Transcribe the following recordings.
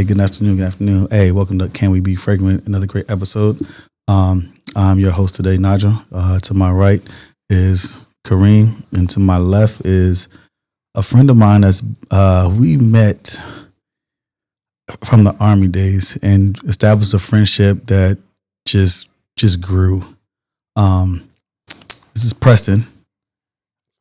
good afternoon, good afternoon. Hey, welcome to Can We Be Fragrant, another great episode. I'm your host today, Nigel. To my right is Kareem, and to my left is a friend of mine that's we met from the Army days and established a friendship that just grew. This is Preston.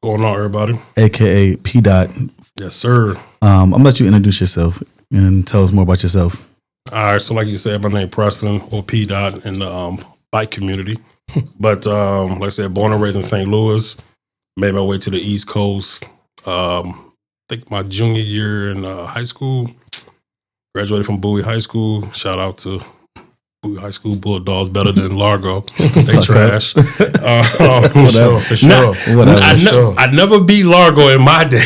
What's going on, everybody? AKA P. Dot. Yes, sir. I'm gonna let you introduce yourself and tell us more about yourself. All right, so like you said, my name Preston, or P. Dot in the bike community. But like I said, born and raised in St. Louis, made my way to the East Coast. I think my junior year in high school, graduated from Bowie High School. Shout out to Bowie High School Bulldogs, better than Largo. They trash. For sure. I never beat Largo in my day,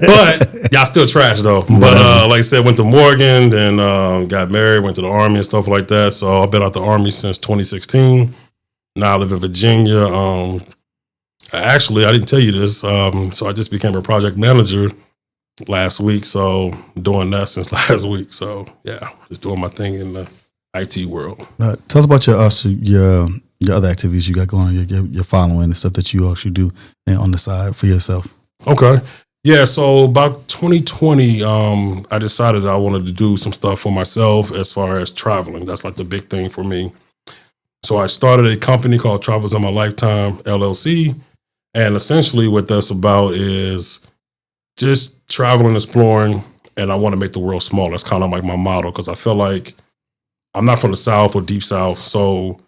but y'all still trash though. But like I said, went to Morgan, then got married, went to the Army and stuff like that. So I've been out the Army since 2016. Now I live in Virginia. Actually, I didn't tell you this. So I just became a project manager last week. So doing that since last week. So yeah, just doing my thing in the IT world. Tell us about your other activities you got going on, your following and stuff that you actually do on the side for yourself. Okay. Yeah, so about 2020, I decided I wanted to do some stuff for myself as far as traveling. That's like the big thing for me. So I started a company called Travels in My Lifetime, LLC. And essentially what that's about is just traveling, exploring, and I want to make the world smaller. That's kind of like my motto, because I feel like I'm not from the South or Deep South, so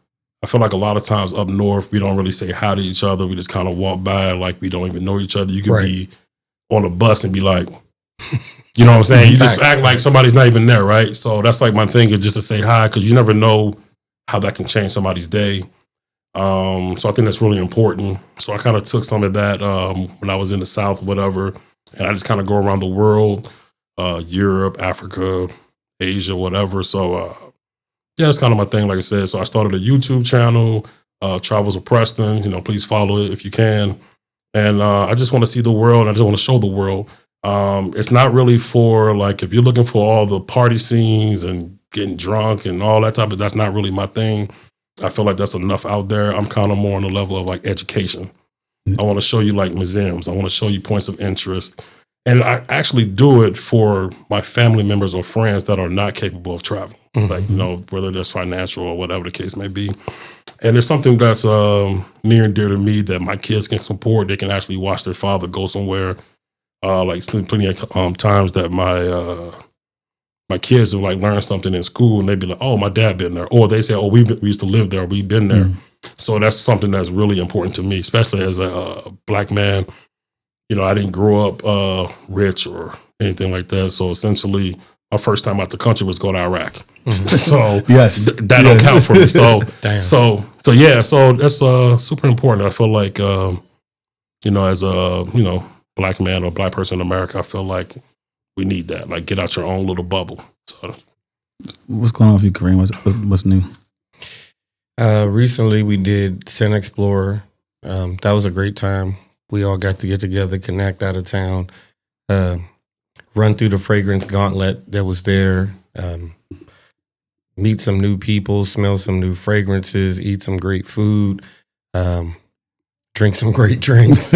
I feel like a lot of times up north, we don't really say hi to each other. We just kind of walk by like we don't even know each other. You could be on a bus and be like, you know what I'm saying? You just act like somebody's not even there, right? So that's like my thing, is just to say hi, because you never know how that can change somebody's day. So I think that's really important. So I kind of took some of that when I was in the South, whatever, and I just kind of go around the world, Europe, Africa, Asia, whatever. So yeah, that's kind of my thing, like I said. So I started a YouTube channel, Travels of Preston. Please follow it if you can. And I just want to see the world. I just want to show the world. It's not really for, like, if you're looking for all the party scenes and getting drunk and all that type of, that's not really my thing. I feel like that's enough out there. I'm kind of more on the level of like education. I want to show you like museums. I want to show you points of interest. And I actually do it for my family members or friends that are not capable of traveling. Mm-hmm. Like, whether that's financial or whatever the case may be. And it's something that's near and dear to me that my kids can support. They can actually watch their father go somewhere. Like plenty of times that my kids will like learn something in school and they'd be like, oh, my dad been there. Or they say, oh, we used to live there. We've been there. Mm. So that's something that's really important to me, especially as a Black man. I didn't grow up rich or anything like that. So essentially, my first time out the country was go to Iraq. Mm-hmm. So that don't count for me. So so that's super important. I feel like as a Black man or Black person in America, I feel like we need that. Like, get out your own little bubble. So what's going on with you, Kareem? What's new? Recently, we did Sin Explorer. That was a great time. We all got to get together, connect out of town, run through the fragrance gauntlet that was there, meet some new people, smell some new fragrances, eat some great food, drink some great drinks.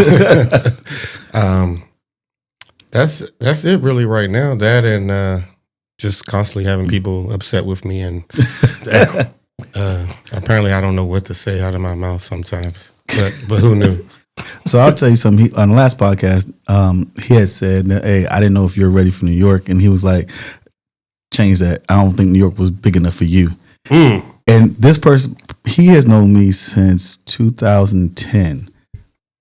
That's it really right now. That and just constantly having people upset with me, and apparently I don't know what to say out of my mouth sometimes. But who knew? So I'll tell you something. On the last podcast, he had said, hey, I didn't know if you were ready for New York. And he was like, change that. I don't think New York was big enough for you. Mm. And this person, he has known me since 2010.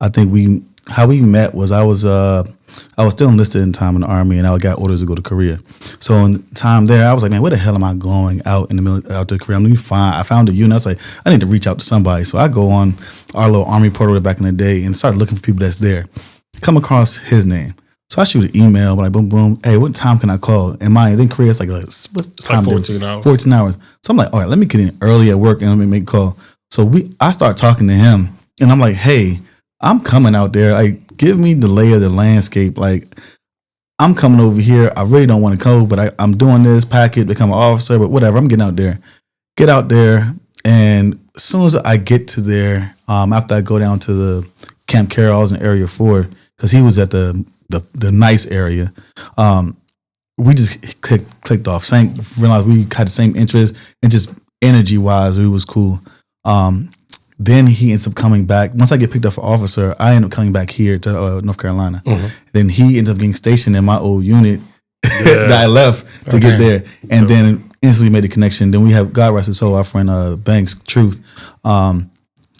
I think how we met was I was still enlisted in time in the Army, and I got orders to go to Korea. So in the time there, I was like, man, where the hell am I going out in the middle, out to Korea? I found you, and I was like, I need to reach out to somebody. So I go on our little Army portal back in the day and started looking for people that's there. Come across his name. So I shoot an email, like boom, boom. Hey, what time can I call? And then Korea's like, what's time? Like 14 hours. 14 hours. So I'm like, all right, let me get in early at work and let me make a call. So I start talking to him, and I'm like, hey, I'm coming out there. Like, give me the lay of the landscape. Like, I'm coming over here. I really don't want to go, but I'm doing this packet, become an officer, but whatever. I'm getting out there. Get out there. And as soon as I get to there, after I go down to the Camp Carroll's in Area 4, because he was at the nice area, we just clicked off. Realized we had the same interest, and just energy-wise, it was cool. Then he ends up coming back. Once I get picked up for officer, I end up coming back here to North Carolina. Mm-hmm. Then he ends up getting stationed in my old unit that I left to get there. And then instantly made a connection. Then we have, God rest his soul, our friend Banks Truth.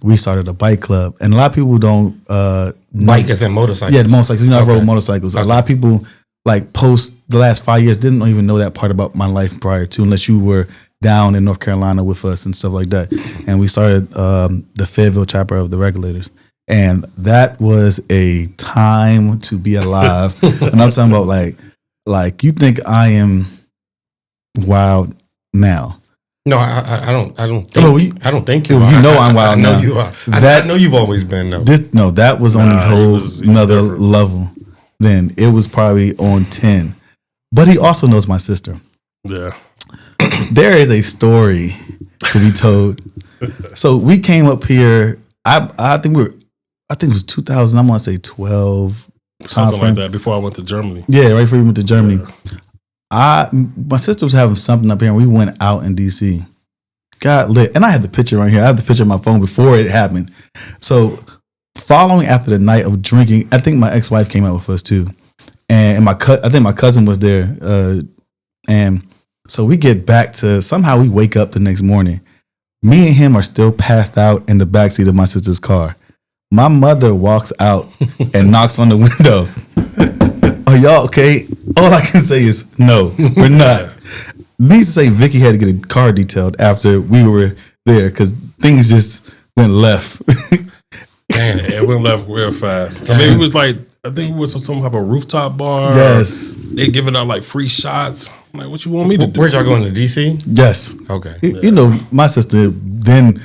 We started a bike club. And a lot of people don't... bike as in motorcycles? Yeah, the motorcycles. I rode motorcycles. A lot of people, post the last 5 years, didn't even know that part about my life prior to, unless you were down in North Carolina with us and stuff like that. And we started the Fayetteville chapter of the Regulators. And that was a time to be alive. And I'm talking about like you think I am wild now. No, I don't think you are. You know I'm wild now. I know you are. I know you've always been though. That was on a whole another level. Then it was probably on 10. But he also knows my sister. Yeah. There is a story to be told. So we came up here. I think it was 2000. I want to say 12. Something like that. Before I went to Germany. Yeah, right before we went to Germany. Yeah. My sister was having something up here, and we went out in DC. Got lit, and I had the picture right here. I have the picture on my phone before it happened. So, following after the night of drinking, I think my ex-wife came out with us too, and I think my cousin was there, and. So we get back to, somehow we wake up the next morning. Me and him are still passed out in the backseat of my sister's car. My mother walks out and knocks on the window. Are y'all okay? All I can say is, no, we're not. Needs to say Vicky had to get a car detailed after we were there because things just went left. Man, it went left real fast. I mean, it was I think it was some type of rooftop bar. Yes. They giving out free shots. I'm like, what you want me to do? Where'd y'all going to DC? Yes. Okay. You know, my sister then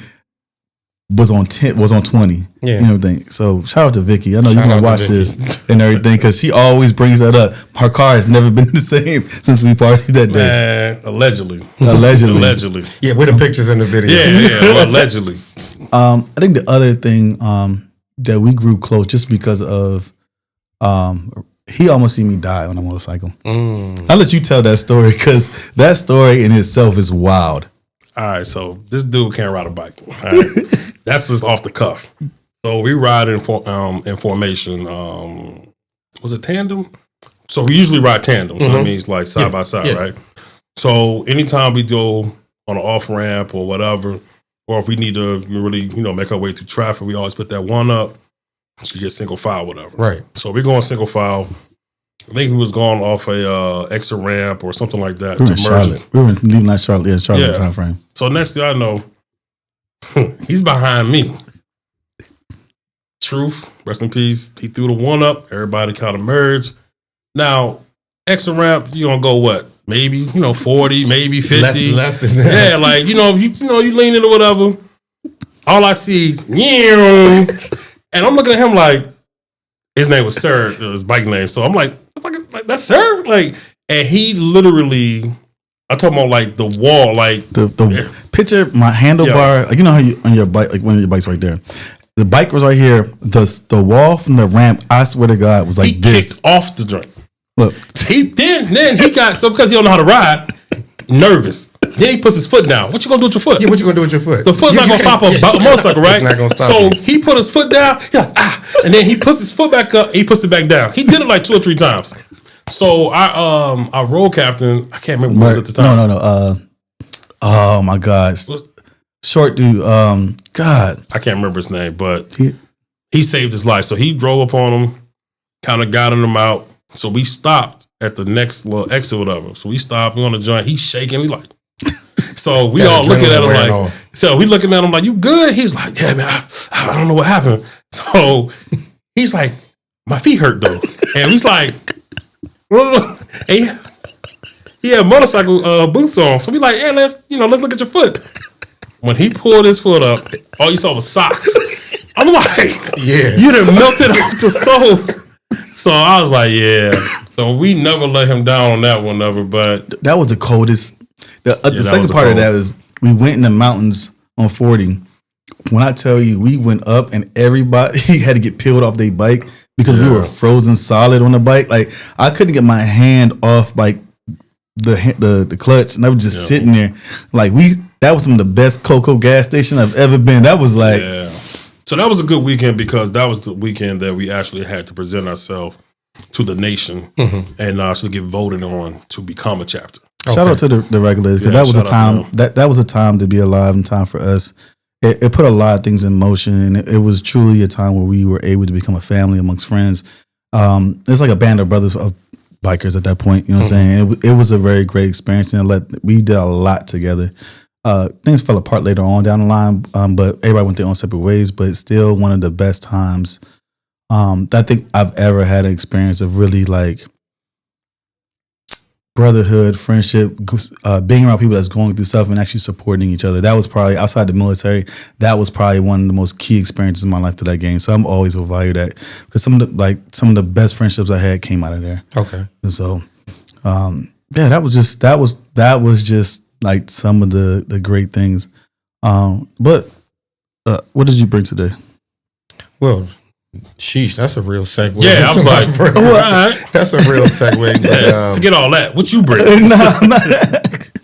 was on 20. Yeah. You know everything. So shout out to Vicky. I know you're gonna watch this and everything because she always brings that up. Her car has never been the same since we partied that day. Man, allegedly. Yeah, with the pictures in the video. Yeah, allegedly. I think the other thing that we grew close just because of he almost seen me die on a motorcycle. I'll let you tell that story because that story in itself is wild. All right, so this dude can't ride a bike. All right. That's just off the cuff. So we ride in formation. Was it tandem? So we usually ride tandem. So that means side by side, right? So anytime we go on an off ramp or whatever, or if we need to really, make our way through traffic, we always put that one up. So you get single file, whatever. Right. So we're going single file. I think we was going off a extra ramp or something like that. We were in Charlotte. We were leaving that Charlotte time frame. So next thing I know, he's behind me. Truth, rest in peace. He threw the one up. Everybody kind of merged. Now, extra ramp, you gonna go what? Maybe 40, maybe 50. Less than that. Yeah, you lean into whatever. All I see is and I'm looking at him like his name was Sir, his bike name. So I'm like that's Sir. And he literally, I told him on the wall, the picture my handlebar. You know how you on your bike, one of your bikes right there. The bike was right here. The wall from the ramp, I swear to God, was like this. Kicked off the joint. Look, then he got because he don't know how to ride, nervous. Then he puts his foot down. What you gonna do with your foot? Yeah, what you gonna do with your foot? The foot's not gonna stop a motorcycle, right? It's not gonna stop. So he put his foot down, and then he puts his foot back up. He puts it back down. He did it 2 or 3 times. So our road captain, I can't remember what was at the time. No. Oh my God, short dude. God, I can't remember his name, but he saved his life. So he drove up on him, kind of guided him out. So we stopped at the next little exit, whatever. So we stopped. We on the joint. He's shaking. We so we all looking at him so we looking at him like, you good? He's like, yeah, man, I don't know what happened. So he's like, my feet hurt though. And he's like, hey, he had motorcycle boots on. So we like, yeah, let's look at your foot. When he pulled his foot up, all you saw was socks. I'm like, yeah, you done melted off the sole. So I was like, yeah. So we never let him down on that one, never. But that was the coldest. The second part of that is we went in the mountains on 40. When I tell you, we went up and everybody had to get peeled off their bike because we were frozen solid on the bike. Like I couldn't get my hand off like the clutch, and I was just sitting there. Like that was some of the best Cocoa gas station I've ever been. That was like, So that was a good weekend because that was the weekend that we actually had to present ourselves to the nation and actually get voted on to become a chapter. Shout out to the regulars because that was a time that was a time to be alive and time for us. It put a lot of things in motion, and it was truly a time where we were able to become a family amongst friends. It's like a band of brothers of bikers at that point. You know what I'm saying? It was a very great experience, and we did a lot together. Things fell apart later on down the line, but everybody went their own separate ways. But it's still one of the best times that I think I've ever had an experience of really like brotherhood, friendship, being around people that's going through stuff and actually supporting each other. That was probably, outside the military, that was probably one of the most key experiences in my life that I gained. So I'm always will value that because some of the best friendships I had came out of there. Okay. And so, that was just like some of the great things. But what did you bring today? Well, sheesh, that's a real segue. Yeah, I was like, all right. That's a real segue. But, forget all that. What you bring?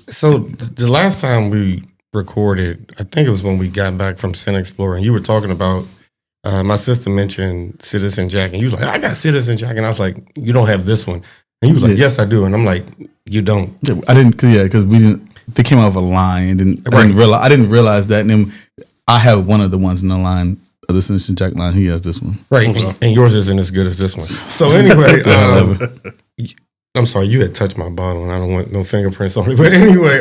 So the last time we recorded, I think it was when we got back from Sin Explorer, and you were talking about, my sister mentioned Citizen Jack, and you was like, I got Citizen Jack, and I was like, you don't have this one. And he was like, yes, I do. And I'm like, you don't. I didn't, because we didn't, they came out of a line, and I didn't realize that. And then I have one of the ones in the line. The Citizen Jack line, he has this one. Right. And yours isn't as good as this one. So anyway, I'm sorry, you had touched my bottle and I don't want no fingerprints on it. But anyway,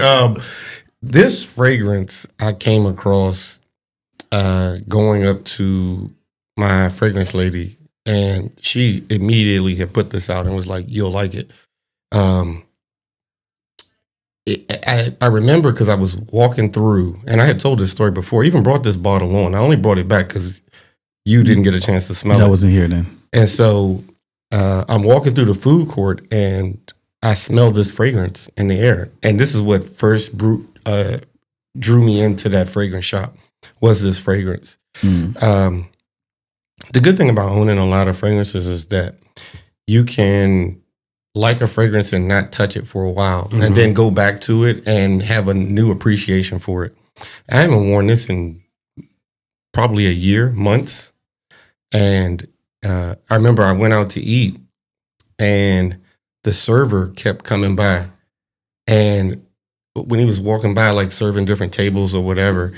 this fragrance I came across going up to my fragrance lady, and she immediately had put this out and was like, you'll like it. I remember because I was walking through, and I had told this story before. I even brought this bottle on. I only brought it back because you didn't get a chance to smell it. I wasn't here then. And so I'm walking through the food court, and I smelled this fragrance in the air. And this is what first drew me into that fragrance shop, was this fragrance. The good thing about owning a lot of fragrances is that you can like a fragrance and not touch it for a while, and then go back to it and have a new appreciation for it. I haven't worn this in probably a year, months. And I remember I went out to eat, and the server kept coming by. And when he was walking by, like serving different tables or whatever,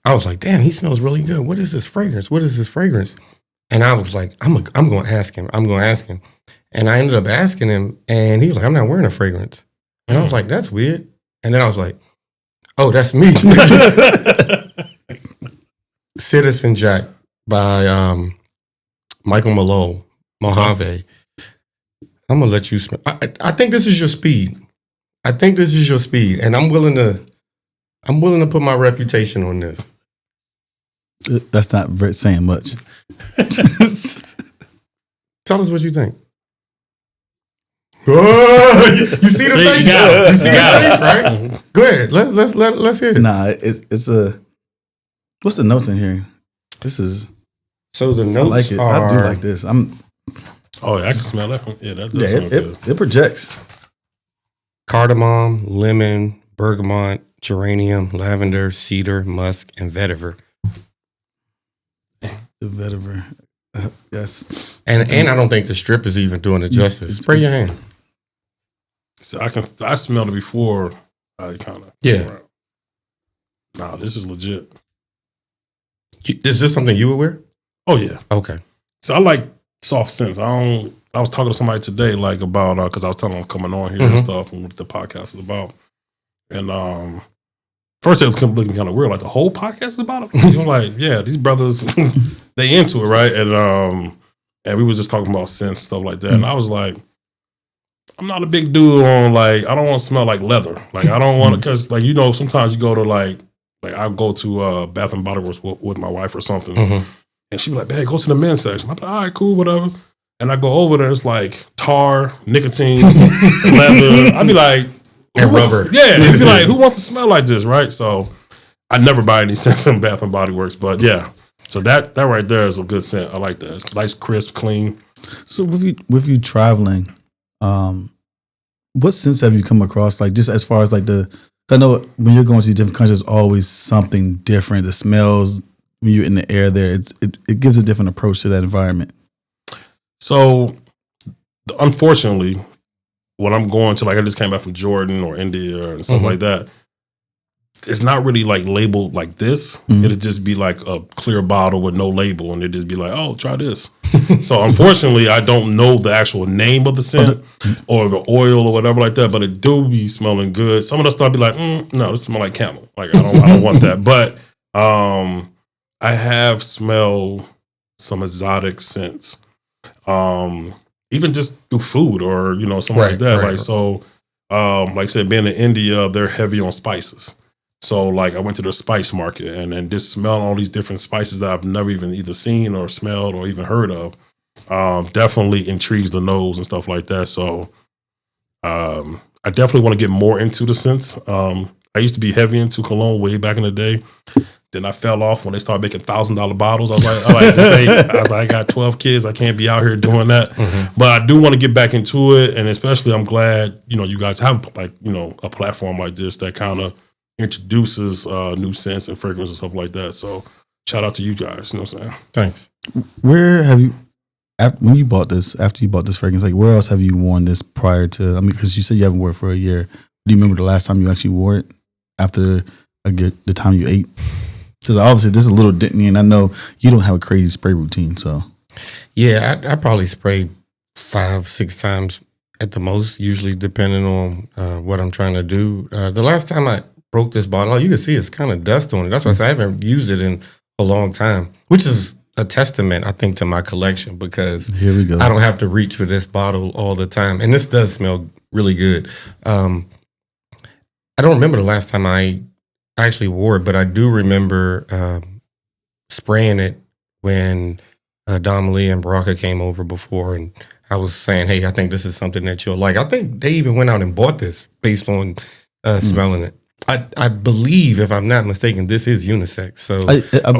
I was like, damn, he smells really good. What is this fragrance? What is this fragrance? And I was like, I'm going to ask him. I'm going to ask him. And I ended up asking him, and he was like, I'm not wearing a fragrance. And I was like, that's weird. And then I was like, oh, that's me. Citizen Jack by Michael Malul, Mohave. I'm going to let you smell. I think this is your speed. And I'm willing to put my reputation on this. That's not saying much. Tell us what you think. Oh, you see the face? You see the face, right? Go ahead. Let's hear it. Nah, it's a. What's the notes in here? This is. So the notes I like it. I do like this. Oh, I can smell that one. Yeah, that does sound good. It projects. Cardamom, lemon, bergamot, geranium, lavender, cedar, musk, and vetiver. The vetiver. Yes. And I don't think the strip is even doing it justice. Spray your hand. So I smelled it before I kind of. Yeah. Nah, this is legit. Is this something you would wear? Oh yeah. Okay. So I like soft scents. I was talking to somebody today like about because I was telling them I'm coming on here and stuff and what the podcast is about. And first it was looking kind of weird, like the whole podcast is about it. You know, like, yeah, these brothers they into it, right? And we was just talking about scents and stuff like that. And I was like, I'm not a big dude on like, I don't want to smell like leather. Like I don't want to, because like, you know, sometimes you go to like I'll go to Bath and Body Works with my wife or something. And she'd be like, "Babe, go to the men's section." I'm like, "All right, cool, whatever." And I go over there, it's like tar, nicotine, leather. I'd be like, and rubber. Yeah, it'd be like, who wants to smell like this, right? So I never buy any scents from Bath and Body Works, but yeah. So that right there is a good scent. I like that. It's nice, crisp, clean. So with you traveling, what scents have you come across? Like just as far as like I know when you're going to these different countries, there's always something different. The smells when you're in the air there, it gives a different approach to that environment. So unfortunately, when I'm going to, like, I just came back from Jordan or India and stuff like that, it's not really like labeled like this. It'd just be like a clear bottle with no label, and it'd just be like, oh, try this. So unfortunately, I don't know the actual name of the scent or the oil or whatever like that, but it do be smelling good. Some of the stuff be like, no, this smells like camel. Like I don't want that. But I have smelled some exotic scents, even just through food or something like that. Like so, like I said, being in India, they're heavy on spices. So like I went to the spice market and just smelling all these different spices that I've never even either seen or smelled or even heard of, definitely intrigues the nose and stuff like that. So I definitely want to get more into the scents. I used to be heavy into cologne way back in the day. Then I fell off when they started making $1,000 bottles. I was like, I got 12 kids. I can't be out here doing that. But I do want to get back into it. And especially I'm glad, you guys have a platform like this that kind of introduces new scents and fragrance and stuff like that. So shout out to you guys. You know what I'm saying? Thanks. Where have you, after you bought this fragrance, like where else have you worn this prior to, because you said you haven't worn it for a year. Do you remember the last time you actually wore it after the time you ate? Because obviously this is a little Disney, and I know you don't have a crazy spray routine. So yeah, I probably spray 5-6 times at the most, usually depending on what I'm trying to do. The last time I broke this bottle, you can see it's kind of dust on it. That's why I haven't used it in a long time, which is a testament, I think, to my collection, because here we go. I don't have to reach for this bottle all the time. And this does smell really good. I don't remember the last time I actually wore it, but I do remember spraying it when Dom Lee and Baraka came over before, and I was saying, hey, I think this is something that you'll like. I think they even went out and bought this based on smelling it. I believe, if I'm not mistaken, this is unisex. So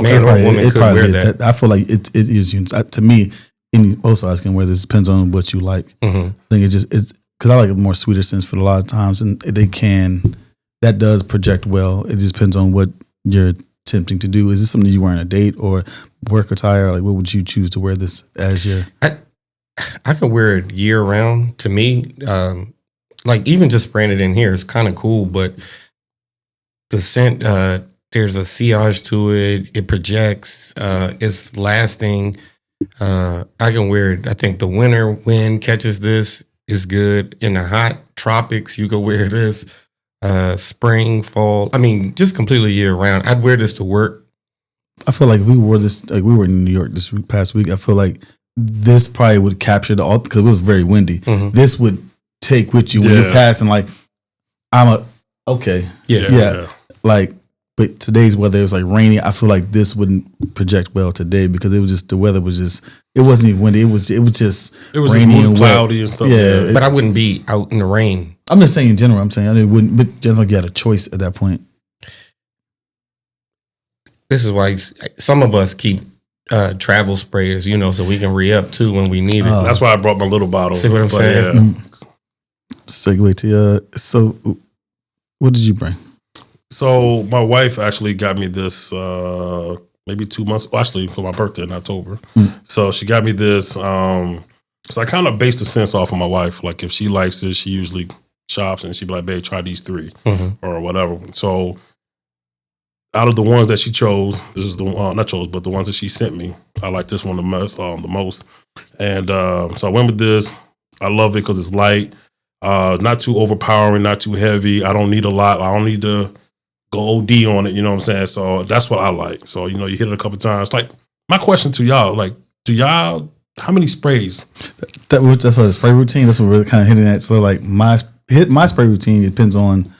man or woman could wear that. I feel like it is unisex. To me, both sides can wear this. Depends on what you like. I think it's because I like more sweeter scents for a lot of times, and that does project well. It just depends on what you're attempting to do. Is this something you wear on a date or work attire? Like, what would you choose to wear this as your? I could wear it year round. To me, like even just spraying it in here is kind of cool, but the scent, there's a sillage to it. It projects. It's lasting. I can wear it. I think the winter wind catches this is good. In the hot tropics, you could wear this. Spring, fall. I mean, just completely year round. I'd wear this to work. I feel like if we wore this, like we were in New York this past week, I feel like this probably would capture because it was very windy. This would take with you when you're passing. Like, okay. Yeah. Like, but today's weather, it was like rainy. I feel like this wouldn't project well today because it was just, the weather was just, it wasn't even windy. It was just rainy and cloudy and stuff. Yeah. But I wouldn't be out in the rain. I'm just saying in general, I wouldn't, but just like you had a choice at that point. This is why some of us keep travel sprayers, so we can re-up too when we need it. That's why I brought my little bottle. See what I'm saying? Segue to so what did you bring? So my wife actually got me this maybe 2 months, actually for my birthday in October. So she got me this. So I kind of based the scents off of my wife. Like if she likes this, she usually shops and she'd be like, babe, try these 3 or whatever. So out of the ones that she chose, this is the one, not chose, but the ones that she sent me, I like this one the most. And so I went with this. I love it because it's light, not too overpowering, not too heavy. I don't need a lot. I don't need to go OD on it, you know what I'm saying? So that's what I like. So, you hit it a couple times. Like, my question to y'all, like, how many sprays? That's what the spray routine, that's what we're kind of hitting at. So, like, my spray routine depends on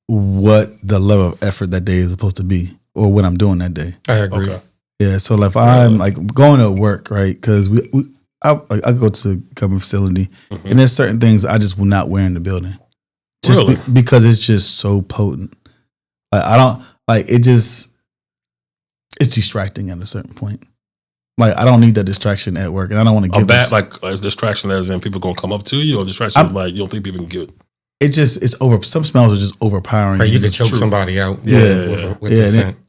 what the level of effort that day is supposed to be or what I'm doing that day. I agree. Okay. Yeah, so like if I'm like going to work, right? Because I go to a government facility, and there's certain things I just will not wear in the building, just because it's just so potent. Like, I don't like it. Just it's distracting at a certain point. Like, I don't need that distraction at work, and I don't want to give that like as distraction as in people gonna come up to you, or distraction like you don't think people can get. It's over. Some smells are just overpowering. Right, you can choke somebody out. Yeah.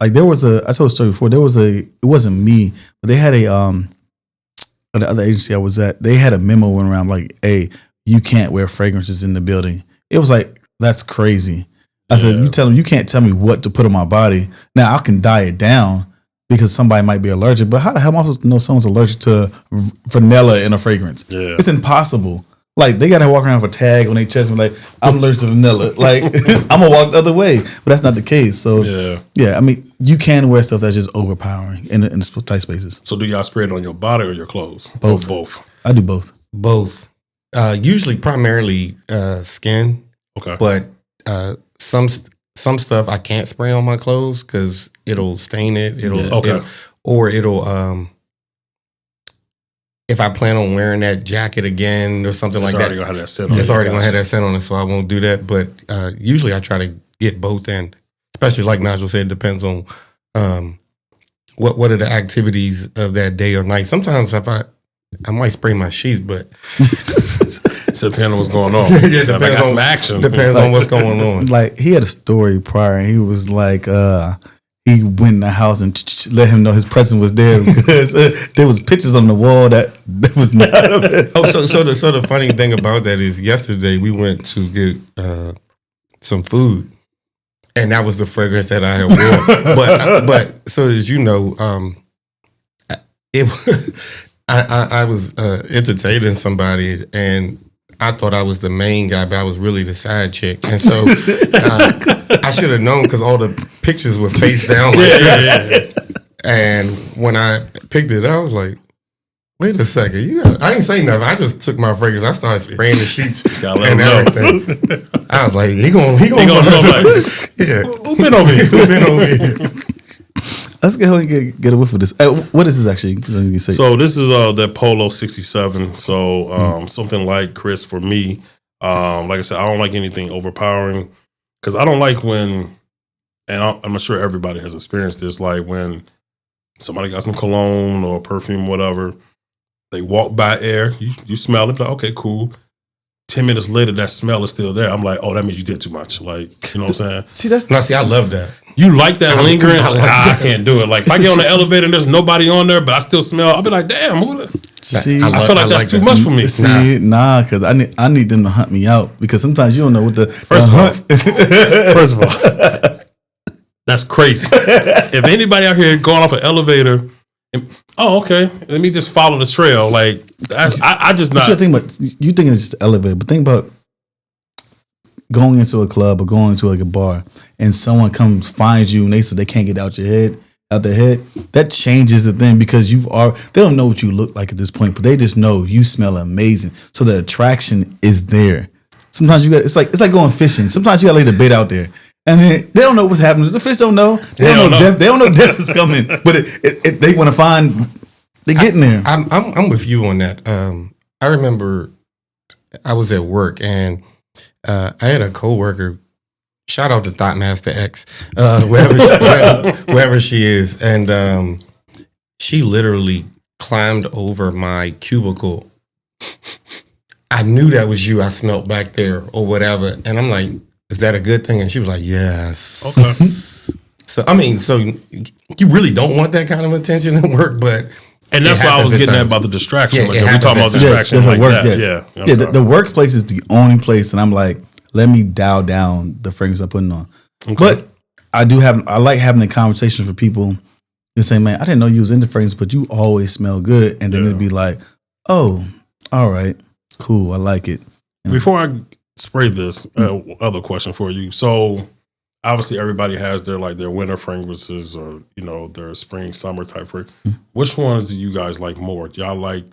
Like there was I told a story before. It wasn't me, but they had the other agency I was at. They had a memo went around like, "Hey, you can't wear fragrances in the building." It was like, that's crazy. I said, you can't tell me what to put on my body. Now I can diet it down because somebody might be allergic, but how the hell am I supposed to know someone's allergic to vanilla in a fragrance? Yeah. It's impossible. Like, they gotta walk around with a tag on their chest and be like, I'm allergic to vanilla. Like, I'm gonna walk the other way, but that's not the case. So yeah. I mean, you can wear stuff that's just overpowering in the tight spaces. So do y'all spray it on your body or your clothes? Both. I do both. Both. Usually, primarily skin. Okay. But some stuff I can't spray on my clothes because it'll stain it. It'll if I plan on wearing that jacket again or something like that, it's already gonna have that scent on it, so I won't do that. But usually I try to get both in, especially like Nigel said, it depends on what are the activities of that day or night. Sometimes if I might spray my sheets, but it depends on what's going on. Depends on some action. Depends on what's going on. Like, he had a story prior, and he was like, he went in the house and let him know his present was there because there was pictures on the wall that was not of it. So the funny thing about that is yesterday we went to get some food, and that was the fragrance that I had worn. but so as you know, I was entertaining somebody, and I thought I was the main guy, but I was really the side chick. And so I should have known because all the pictures were face down like that. And when I picked it up, I was like, wait a second. I ain't say nothing. I just took my fragrance. I started spraying the sheets and everything. I was like, he gonna know. Like, who been over here? Let's go ahead and get a whiff of this. What is this actually? So this is the Polo 67. So something like Chris for me. Like I said, I don't like anything overpowering because I don't like when, and I'm sure everybody has experienced this, like when somebody got some cologne or perfume, whatever, they walk by air, you smell it, like, okay, cool. 10 minutes later, that smell is still there. I'm like, oh, that means you did too much. Like, you know what I'm saying? See, I love that. You like that lingering? I can't do it. Like, if I get on the elevator and there's nobody on there, but I still smell, I'll be like, damn. I feel like that's too much for me. Because I need them to hunt me out because sometimes you don't know what the First of all, that's crazy. If anybody out here going off an elevator, okay, let me just follow the trail. Like, I just not. You thinking it's just the elevator, but think about going into a club or going into like a bar, and someone comes finds you and they say they can't get out their head. That changes the thing because they don't know what you look like at this point, but they just know you smell amazing. So the attraction is there. Sometimes it's like going fishing. Sometimes you gotta lay the bait out there. And then they don't know what's happening. The fish don't know. They don't know death is coming. But they want to find. They're getting there. I'm with you on that. I remember I was at work and I had a coworker. Shout out to Thought Master X, wherever she is, and she literally climbed over my cubicle. I knew that was you. I smelled back there or whatever, and I'm like, is that a good thing? And she was like, yes. Okay. So you really don't want that kind of attention at work, but and that's why I was getting at about the distraction. Like, we talking about distraction like that. The workplace is the only place, and I'm like, let me dial down the fragrance I'm putting on. Okay. But I like having the conversations with people and say, man, I didn't know you was into fragrance, but you always smell good. And then it'd be like, oh, all right, cool, I like it. Before I spray this, other question for you. So obviously everybody has their winter fragrances or, their spring, summer type fragrance. Which ones do you guys like more? Do y'all like,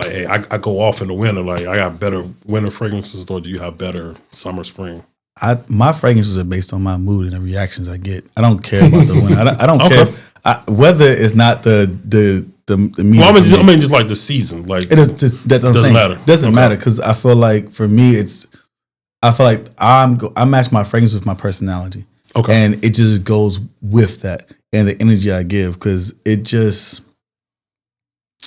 hey, I go off in the winter, like I got better winter fragrances, or do you have better summer, spring? My fragrances are based on my mood and the reactions I get. I don't care about the winter. I don't care. Weather is not the the Well, I mean, just like the season. Like it just, that's what I'm saying. Matter. Doesn't matter because I feel like for me, I feel like I match my fragrance with my personality. Okay. And it just goes with that and the energy I give because it just.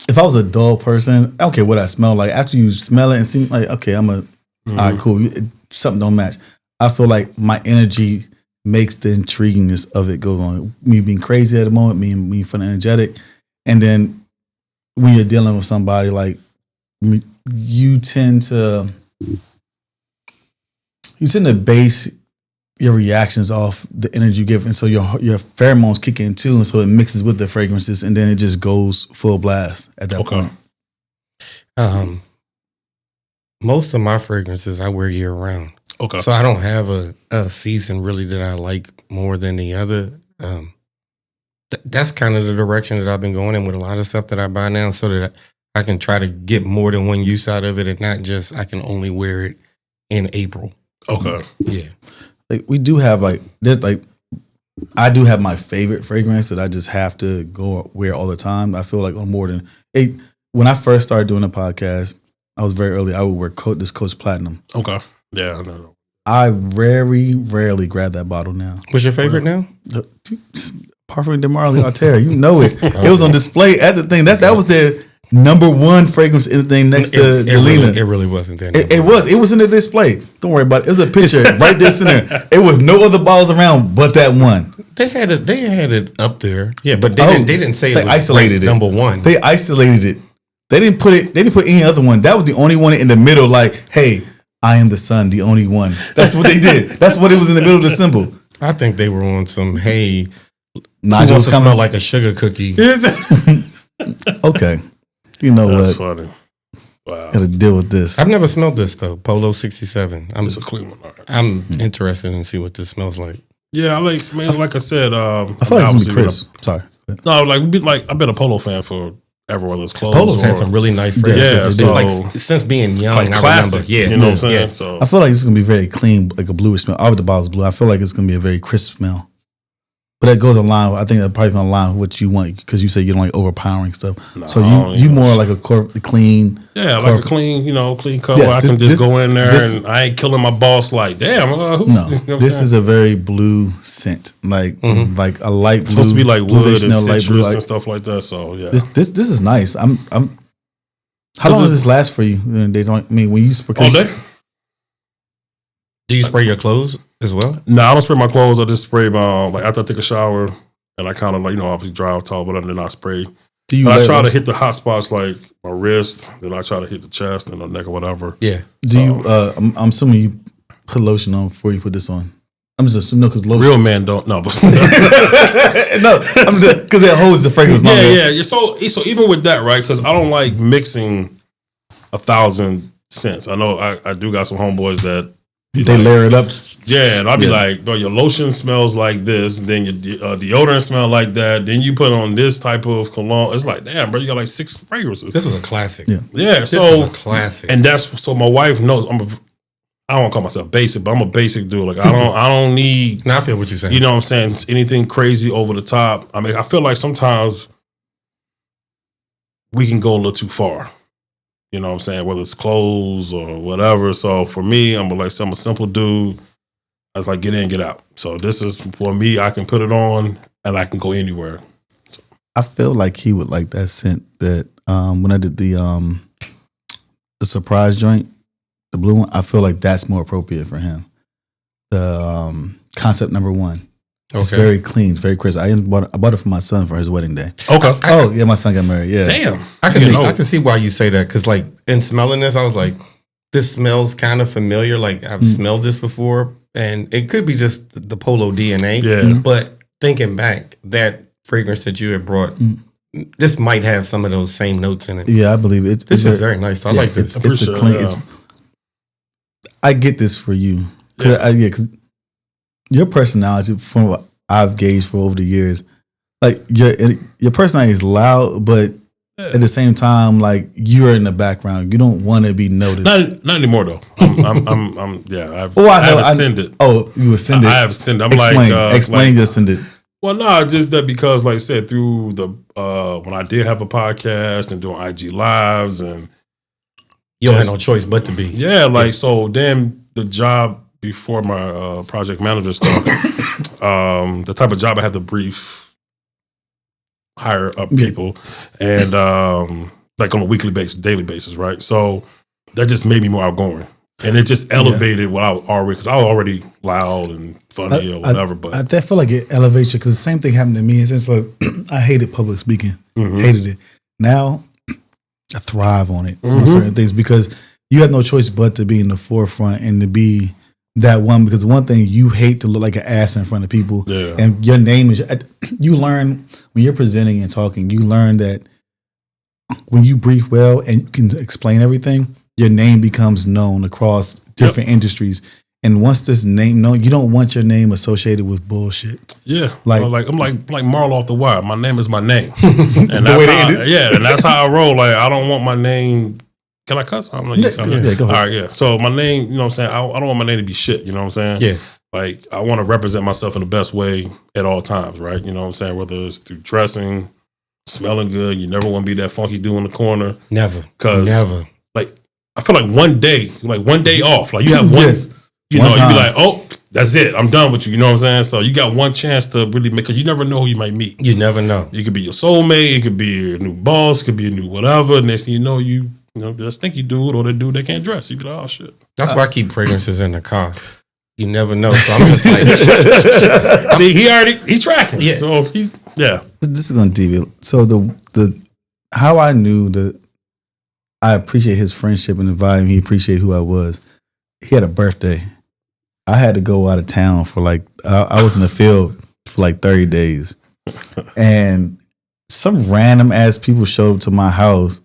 If I was a dull person, I don't care what I smell like. After you smell it and see, like, okay, all right, cool. Something don't match. I feel like my energy makes the intriguingness of it goes on. Me being crazy at the moment, me being fun and energetic. And then when you're dealing with somebody, like, you tend to base your reactions off the energy you give, and so your pheromones kick in too, and so it mixes with the fragrances, and then it just goes full blast at that point. Most of my fragrances I wear year round. Okay. So I don't have a season really that I like more than the other. That's kind of the direction that I've been going in with a lot of stuff that I buy now, so that I can try to get more than one use out of it, and not just I can only wear it in April. Okay. Yeah. Like we do have I do have my favorite fragrance that I just have to go wear all the time. I feel like on more than when I first started doing a podcast, I was very early. I would wear this Coach Platinum. Okay. Yeah, I know. I very rarely grab that bottle now. What's your favorite now? Parfum de Marly Alter. You know it. It was on display at the thing. That was their number one fragrance in the thing next to Delina. It really wasn't there. It was in the display. Don't worry about it. It was a picture right there in there. It was no other bottles around but that one. They had it up there. Yeah, but they didn't say they it was isolated it. Number one. They isolated it. They didn't put any other one. That was the only one in the middle, like, hey, I am the sun, the only one. That's what they did. That's what it was in the middle of the symbol. I think they were on some, hey, Nigel was coming smell like a sugar cookie. Okay. You know That's what? funny. Wow. Gotta deal with this. I've never smelled this though. Polo 67. It's a clean one. All right. I'm interested in see what this smells like. Yeah, like I said, I feel like it's gonna be crisp. Sorry. No, I've been a Polo fan for ever, whether it's clothes. Polo's had some really nice fragrances. Yeah, like since being young, like classic, I remember. Yeah, you know what I'm saying. Yeah. So I feel like it's gonna be very clean, like a bluish smell. All the bottle's blue. I feel like it's gonna be a very crisp smell. But that goes along. I think that probably gonna align with what you want because you say you don't like overpowering stuff. No, so you more like a clean. Yeah, like a clean, clean cover. Yeah, I can just go in there and I ain't killing my boss. Like, damn, who's, no. You know this is a very blue scent, like a light blue. It's supposed to be like wood and citrus blue, and stuff like that. So yeah, this is nice. I'm. How long does this last for you? I mean, when you all day. Do you spray your clothes as well? No, I don't spray my clothes. I just spray my after I take a shower and I kind of obviously dry off towel, but then I spray. I try to hit the hot spots like my wrist, then I try to hit the chest and the neck or whatever. Yeah. Do you? I'm assuming you put lotion on before you put this on. I'm just assuming because lotion. Real men don't. No, but no, because it holds the fragrance. Yeah. So even with that, right? Because I don't like mixing 1,000 scents. I know I do got some homeboys that. They layer it up. Yeah, and I'll be like, bro, your lotion smells like this, then your deodorant smell like that, then you put on this type of cologne. It's like, damn, bro, you got like 6 fragrances. This is a classic. Yeah. This is a classic. And that's so my wife knows I don't want to call myself basic, but I'm a basic dude. Like I don't need. Now I feel what you're saying. You know what I'm saying? It's anything crazy over the top. I mean, I feel like sometimes we can go a little too far. You know what I'm saying? Whether it's clothes or whatever. So for me, I'm a simple dude. I was like, get in, get out. So this is for me. I can put it on and I can go anywhere. So. I feel like he would like that scent that when I did the surprise joint, the blue one. I feel like that's more appropriate for him. The concept number 1. Okay. It's very clean. It's very crisp. I bought it for my son for his wedding day. Okay. My son got married. Yeah. Damn. I can see why you say that because like in smelling this, I was like, this smells kind of familiar. Like I've smelled this before, and it could be just the Polo DNA. Yeah. But thinking back, that fragrance that you had brought, this might have some of those same notes in it. Yeah, I believe it. This is very nice. I like this. It's a clean. Yeah. I get this for you. Because your personality, from what I've gauged for over the years, like your personality is loud, but at the same time, like you're in the background. You don't want to be noticed. Not anymore though. I've ascended. Oh, you ascended. I have ascended. I'm explain your ascended. Well, no, just that because, like I said, through the when I did have a podcast and doing IG lives and you don't have no choice but to be. Yeah, like so. Then the job before my project manager stuff, the type of job I had to brief higher up people, and like on a weekly basis, daily basis, right? So that just made me more outgoing, and it just elevated what I already because I was already loud and funny or whatever. But I feel like it elevates you because the same thing happened to me. In sense, like I hated public speaking, hated it. Now I thrive on it on certain things because you have no choice but to be in the forefront and to be that one. Because one thing you hate to look like an ass in front of people, and your name is. You learn when you're presenting and talking. You learn that when you brief well and you can explain everything, your name becomes known across different industries. And once this name known, you don't want your name associated with bullshit. Yeah, like I'm like Marl off the wire. My name is my name, and that's how and that's how I roll. Like I don't want my name. Can I cuss? I'm like, go ahead. All right, yeah. So my name, you know what I'm saying? I don't want my name to be shit. You know what I'm saying? Yeah. Like I want to represent myself in the best way at all times, right? You know what I'm saying? Whether it's through dressing, smelling good, you never want to be that funky dude in the corner. Never. Like I feel like one day off. Like you have one. You know, you be like, oh, that's it. I'm done with you. You know what I'm saying? So you got one chance to really make, because you never know who you might meet. You never know. It could be your soulmate. It could be a new boss. It could be a new whatever. Next thing you know, just think you dude or the dude that can't dress. You be like, oh, shit. That's why I keep fragrances in the car. You never know. So I'm just like, see, he's tracking. Yeah. So This is going to deviate. So the how I knew that I appreciate his friendship and the vibe. He appreciated who I was. He had a birthday. I had to go out of town for I was in the field for like 30 days. And some random ass people showed up to my house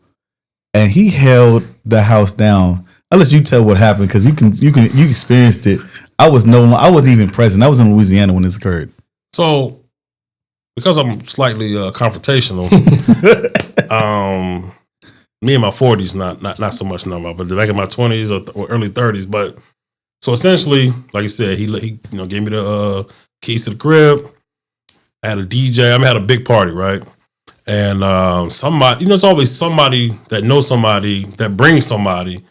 and he held the house down. I'll let you tell what happened because you experienced it. I wasn't even present. I was in Louisiana when this occurred. So because I'm slightly confrontational, me in my 40s, not so much no more, but back in my 20s or early 30s. But so essentially, like I said, he gave me the keys to the crib. I had a DJ. I had a big party, right? And somebody, it's always somebody that knows somebody that brings somebody,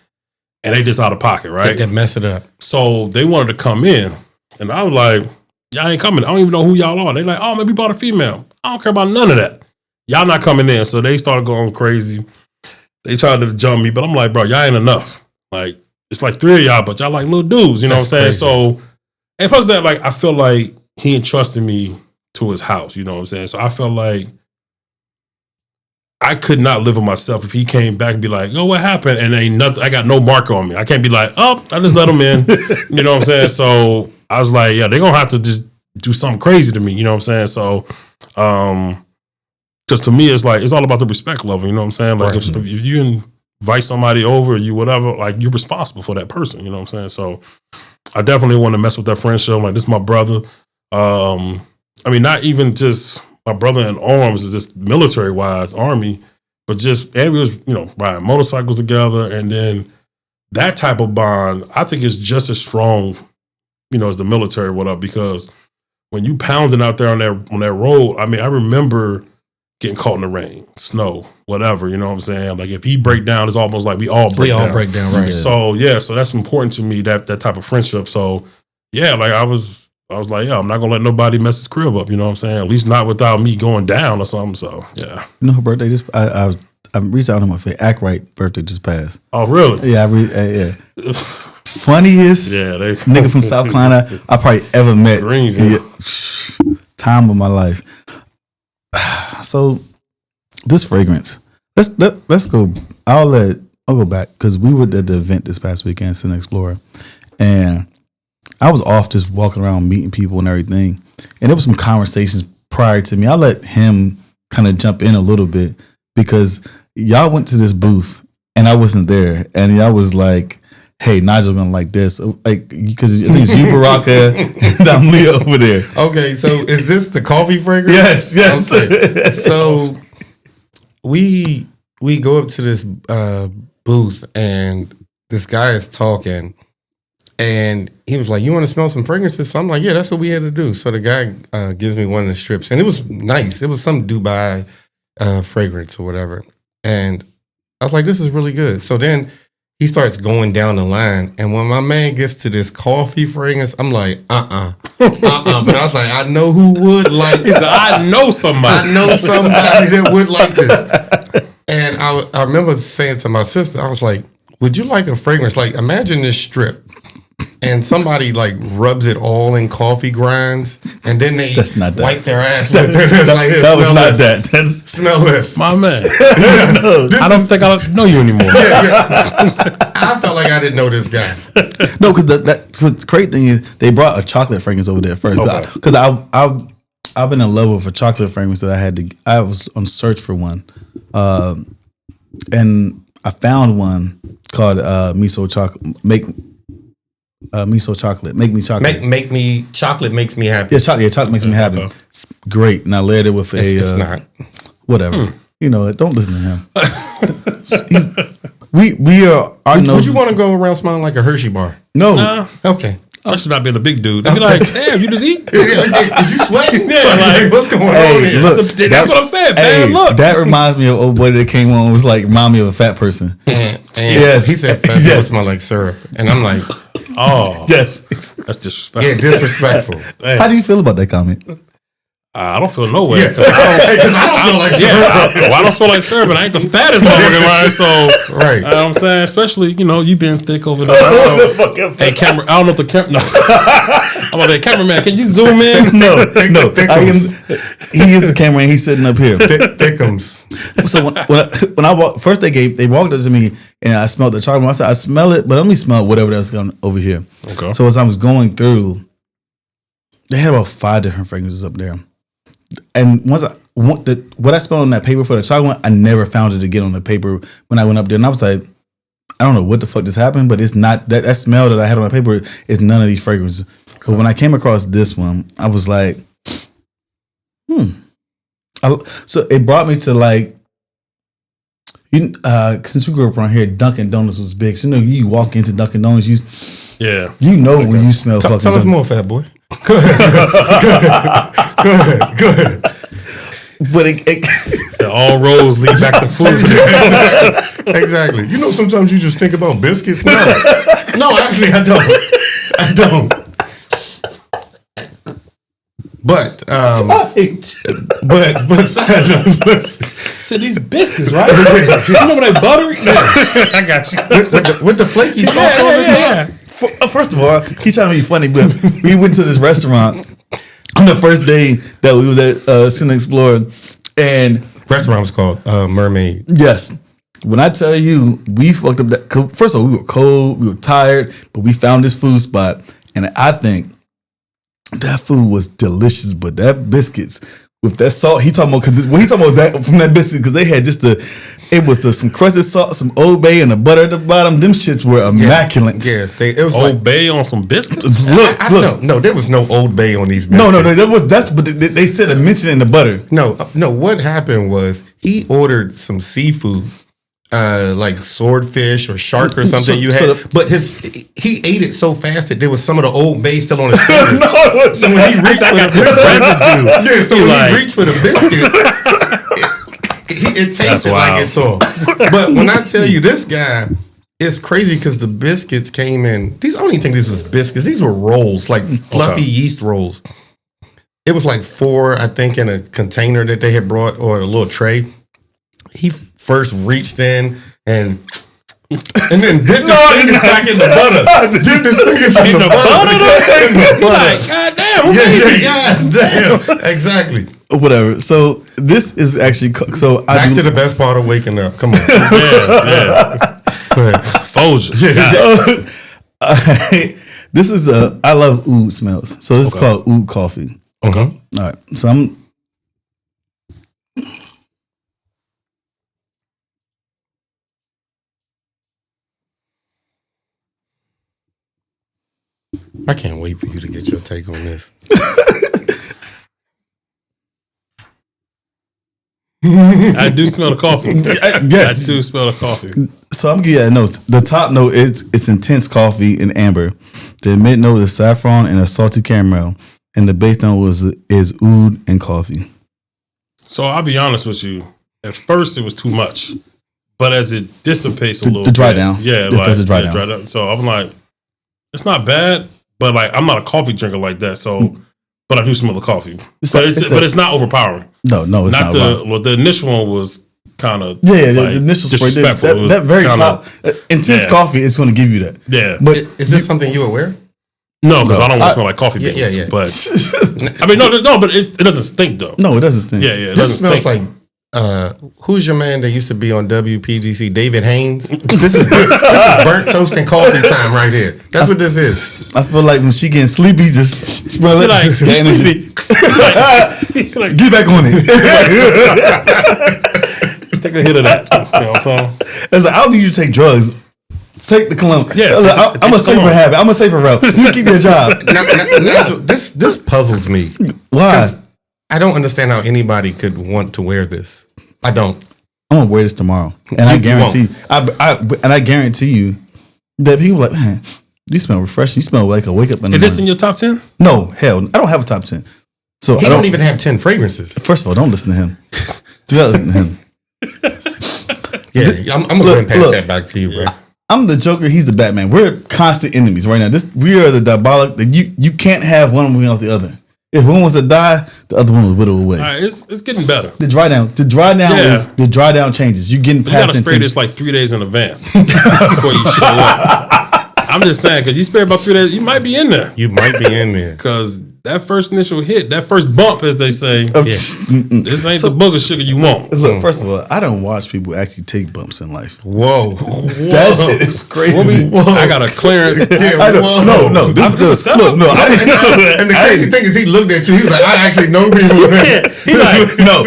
and they just out of pocket, right? They mess it up. So they wanted to come in, and I was like, y'all ain't coming. I don't even know who y'all are. They like, oh, maybe bought a female. I don't care about none of that. Y'all not coming in. So they started going crazy. They tried to jump me, but I'm like, bro, y'all ain't enough. Like, it's like 3 of y'all, but y'all like little dudes, you know what I'm saying? Crazy. So, and plus that, like, I feel like he entrusted me to his house, you know what I'm saying? So I felt like I could not live with myself if he came back and be like, oh, what happened? And ain't nothing, I got no marker on me. I can't be like, oh, I just let him in, you know what I'm saying? So I was like, yeah, they're going to have to just do something crazy to me, you know what I'm saying? So, because to me, it's like, it's all about the respect level, you know what I'm saying? Like, if you invite somebody over, you whatever, like, you're responsible for that person, you know what I'm saying? So, I definitely want to mess with that friendship. Like, this is my brother. I mean, not even just my brother in arms, is just military-wise, Army, but just, and we was, riding motorcycles together, and then that type of bond, I think is just as strong, as the military, whatever, because when you pounding out there on that road, I mean, I remember getting caught in the rain, snow, whatever, you know what I'm saying? Like if he break down, it's almost like we all break down. Right. So so that's important to me, that type of friendship. So yeah, like I was like, yeah, I'm not gonna let nobody mess his crib up, you know what I'm saying? At least not without me going down or something. So yeah. Her birthday just I reached out on my face. Act Right birthday just passed. Oh really? Yeah, funniest nigga from South Carolina I probably ever met. Time of my life. So this fragrance, let's go. I'll go back because we were at the event this past weekend, Citizen Explorer, and I was off just walking around meeting people and everything, and there was some conversations prior to me. I'll let him kind of jump in a little bit because y'all went to this booth and I wasn't there, and y'all was like, hey, Nigel gonna like this, like because I think it's you, Baraka, and I'm Leah over there. Okay, so is this the coffee fragrance? Yes. Okay. So we go up to this booth and this guy is talking, And he was like, "You want to smell some fragrances?" So I'm like, "Yeah, that's what we had to do." So the guy gives me one of the strips, and it was nice. It was some Dubai fragrance or whatever. And I was like, "This is really good." So then he starts going down the line, and when my man gets to this coffee fragrance, I'm like, But I was like, I know who would like He said, I know somebody. I know somebody that would like this. And I remember saying to my sister, I was like, would you like a fragrance? Like, imagine this strip. And somebody like rubs it all in coffee grinds, and then they wipe their ass with it. That was not that. Smell this. My man. I don't think I know you anymore. I felt like I didn't know this guy. No, because the great thing is they brought a chocolate fragrance over there first. Because I've been in love with a chocolate fragrance that I was on search for one, and I found one called miso chocolate. Miso chocolate. Make me chocolate. Make me chocolate makes me happy. Yeah, chocolate makes me happy. It's great. And I layered it with It's not. Whatever. You know, don't listen to him. We are our Would noses. you want to go around smelling like a Hershey bar? No. Okay. Especially not being a big dude. They'd be like, damn, you just eat? Is you sweating? Yeah, like, what's going on here? Look, that's what I'm saying. Bad look. That reminds me of old boy that came on. Was like remind me of a fat person. And Yes. he said fat people smell like syrup, and I'm like, Oh, Yes. that's disrespectful. yeah, disrespectful. How do you feel about that comment? I don't feel no way. Yeah, because I don't smell like syrup. I don't smell like syrup, and I ain't the fattest motherfucker in line. So, Right. You know what I'm saying? Especially, you being thick over there. Hey, camera, I don't know if the camera. No. I'm like, hey, cameraman, can you zoom in? No. He is the camera and he's sitting up here. Thickums. So when I walked, first they walked up to me and I smelled the chocolate. I said, I smell it, but let me smell whatever that's going over here. Okay. So as I was going through, they had about 5 different fragrances up there. And what I smelled on that paper for the chocolate one, I never found it again on the paper when I went up there. And I was like, I don't know what the fuck just happened, but it's not that smell that I had on the paper is none of these fragrances. But when I came across this one, I was like, so it brought me to like, since we grew up around here, Dunkin' Donuts was big. So you walk into Dunkin' Donuts, you know when you smell fucking. Tell us more, fat boy. Go ahead. But it all roads lead back to food. Exactly. Sometimes you just think about biscuits. No, actually, I don't. But So these biscuits, right? You know when they buttery? I got you. With the flaky sauce on the top. Yeah. First of all, he's trying to be funny, but we went to this restaurant on the first day that we was at Cine Explorer, and Restaurant was called Mermaid. yes, when I tell you we fucked up that. First of all, we were cold, we were tired, but we found this food spot, and I think that food was delicious. But that biscuits with that salt, he talking about that from that biscuit because they had just some crusted salt, some Old Bay, and the butter at the bottom. Them shits were immaculate. Yeah, it was Old Bay on some biscuits. Look. No, there was no Old Bay on these biscuits. No. But they said a mention in the butter. No. What happened was he ordered some seafood, like swordfish or shark or something but he ate it so fast that there was some of the Old Bay still on his fingers. So when he reached for the biscuit. It tasted like it's all. But when I tell you this guy, it's crazy because the biscuits came in. I don't even think these was biscuits. These were rolls, like fluffy yeast rolls. It was like 4, I think, in a container that they had brought or a little tray. He first reached in and then dipped his fingers back in the butter. Dipped his fingers in the butter. Like, God damn. Yeah, damn. Exactly. Whatever. So this is actually back to the best part of waking up. Come on. Yeah. Go ahead. Folgers. This is I love oud smells. So this is called oud coffee. Okay. All right. So I can't wait for you to get your take on this. I do smell the coffee. Yes. I do smell the coffee. So I'm giving you a note. The top note is it's intense coffee and amber. The mid note is saffron and a salty caramel, and the base note is oud and coffee. So I'll be honest with you. At first, it was too much, but as it dissipates a little, the dry bit, down, yeah, does it dry down. So I'm like, it's not bad, but like I'm not a coffee drinker like that. So, but I do smell the coffee, but it's not overpowering. No, it's not. The initial one was kind of the initial spray. That very top intense coffee is going to give you that. Yeah, but is this something you aware? No, because I don't want to smell like coffee beans. Yeah. But I mean, no, but it doesn't stink though. No, it doesn't stink. Yeah, it this smells like. Who's your man that used to be on WPGC? David Haynes. This is burnt toast and coffee time right here. That's what this is. I feel like when she getting sleepy, just smell it. Like, sleepy. Like, get back on it. Take a hit of that. You know what I'm saying? It's like, I don't need you to take drugs. Take the cologne. Yeah, I'm a safer habit. I'm a safer route. You keep your job. Now, this puzzles me. Why? I don't understand how anybody could want to wear this. I don't. I'm gonna wear this tomorrow, and I guarantee. I guarantee you that people are like, man, you smell refreshing. You smell like a wake up. Is this in your top 10? No, hell, I don't have a top 10. So he don't even have 10 fragrances. First of all, don't listen to him. Do not listen to him. Yeah, I'm gonna go and pass that back to you, bro. I'm the Joker. He's the Batman. We're constant enemies right now. We are the diabolic. You can't have one without the other. If one was to die, the other one would wither away. All right, it's getting better. The dry down changes. You're getting past. You gotta spray this like 3 days in advance before you show up. I'm just saying, because you spray about 3 days, you might be in there. You might be in there. Because that first initial hit, that first bump, as they say, this ain't the booger sugar you want. Look, first of all, I don't watch people actually take bumps in life. Whoa. That shit is crazy. I got a clearance. No. This is look, no. And the crazy thing is, he looked at you. He was like, I actually know people. He like, no,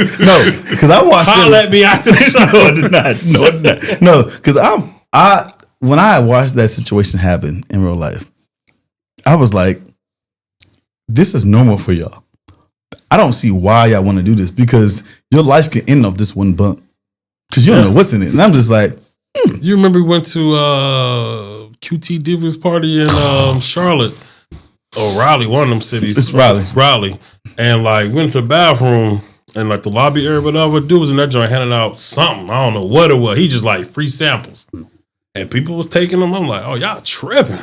because I watched. Holler at me after the show. No, because when I watched that situation happen in real life, I was like, this is normal for y'all. I don't see why y'all want to do this, because your life can end off this one bump, because you don't know what's in it. And I'm just like, You remember we went to QT Divas party in Charlotte or Raleigh, one of them cities. It's Raleigh. And like went to the bathroom and like the lobby area, whatever. Dude was in that joint handing out something. I don't know what it was. He just like free samples. And people was taking them. I'm like, oh, y'all tripping.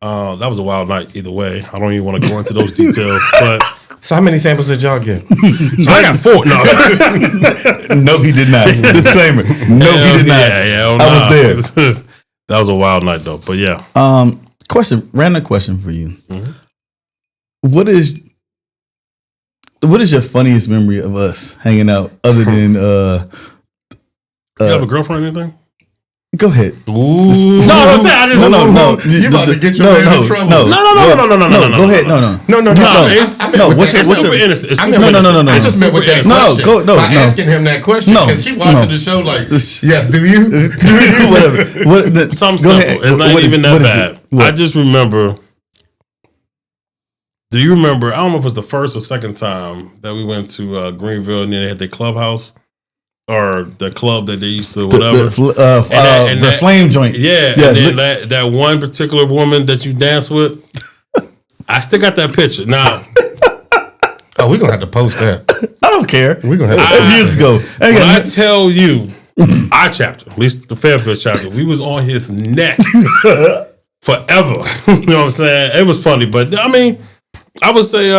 That was a wild night either way. I don't even want to go into those details. But so how many samples did y'all get? So I got 4. No. No, he did not. Disclaimer. No, he did not. Yeah, I was there. That was a wild night though. But yeah. Random question for you. Mm-hmm. What is your funniest memory of us hanging out other than you have a girlfriend or anything? Go ahead. Ooh. No. You about to get your man in trouble. No. Go ahead. No. What's super innocent? It's super no. I just meant with that question. By asking him that question, because she watching the show like, yes, do you? Whatever. Something simple. It's not even that bad. I just remember. Do you remember? I don't know if it was the first or second time that we went to Greenville and they had their clubhouse. Or the club that they used to, whatever. The flame joint. Yeah. And then that one particular woman that you dance with, I still got that picture. Now. Oh, we're going to have to post that. I don't care. We're going to have to That's years ago. When I tell you, our chapter, at least the Fairfield chapter, we was on his neck forever. You know what I'm saying? It was funny. But, I mean, I would say...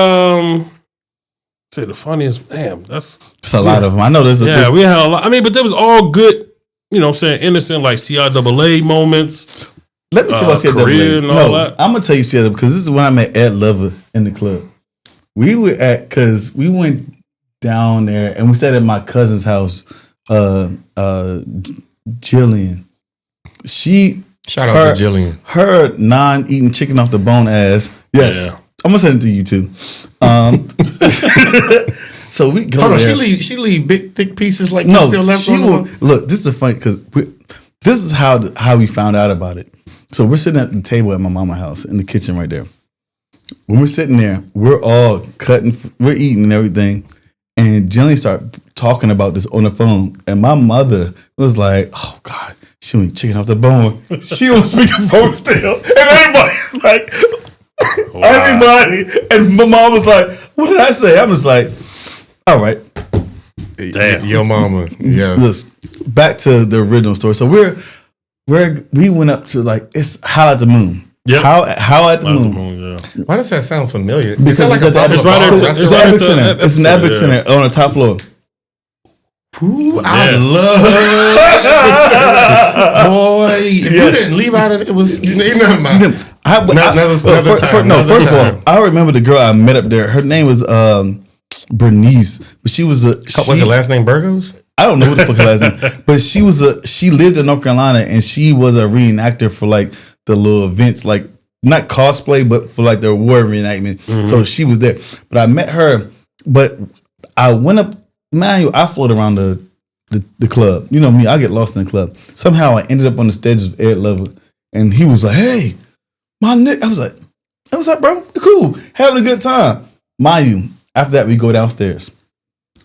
the funniest, it's a lot of them. I know there's we had a lot. I mean, but there was all good, you know what I'm saying, innocent, like CIAA moments. Let me tell you about CIAA. No, I'm going to tell you CIAA because this is when I met Ed Lover in the club. We went down there and we stayed at my cousin's house, Jillian. Shout out to Jillian. Her non-eating chicken off the bone ass. Yes. Yeah. I'm gonna send it to you too. So we go. Hold on, she leave big thick pieces like no. Still left on the look, this is funny because this is how we found out about it. So we're sitting at the table at my mama's house in the kitchen right there. When we're sitting there, we're all cutting, we're eating and everything, and Jenny started talking about this on the phone, and my mother was like, "Oh God." she went chicken off the bone. She was speaking phone still. And everybody's like, wow. Everybody. And my mom was like, what did I say? I was like, all right. Damn. Your mama. Yeah. Listen, back to the original story. So we went up to like, it's How at the Moon. Yep. How at the Moon. Yeah. Why does that sound familiar? Because it's like it's an Epic Center. It's an Epic Center on the top floor. Ooh, I love boy. If you didn't leave out of it, was never mind. First of all, I remember the girl I met up there. Her name was Bernice, but she was was her last name Burgos? I don't know what the fuck her last name, but she lived in North Carolina and she was a reenactor for like the little events, like not cosplay, but for like the war reenactment. Mm-hmm. So she was there. But I met her, but I went up. Man, I floated around the club. You know me, I get lost in the club. Somehow I ended up on the stage of Ed Lover, and he was like, "Hey, my Nick." I was like, "What's up, bro? Cool, having a good time." Mind you, after that we go downstairs.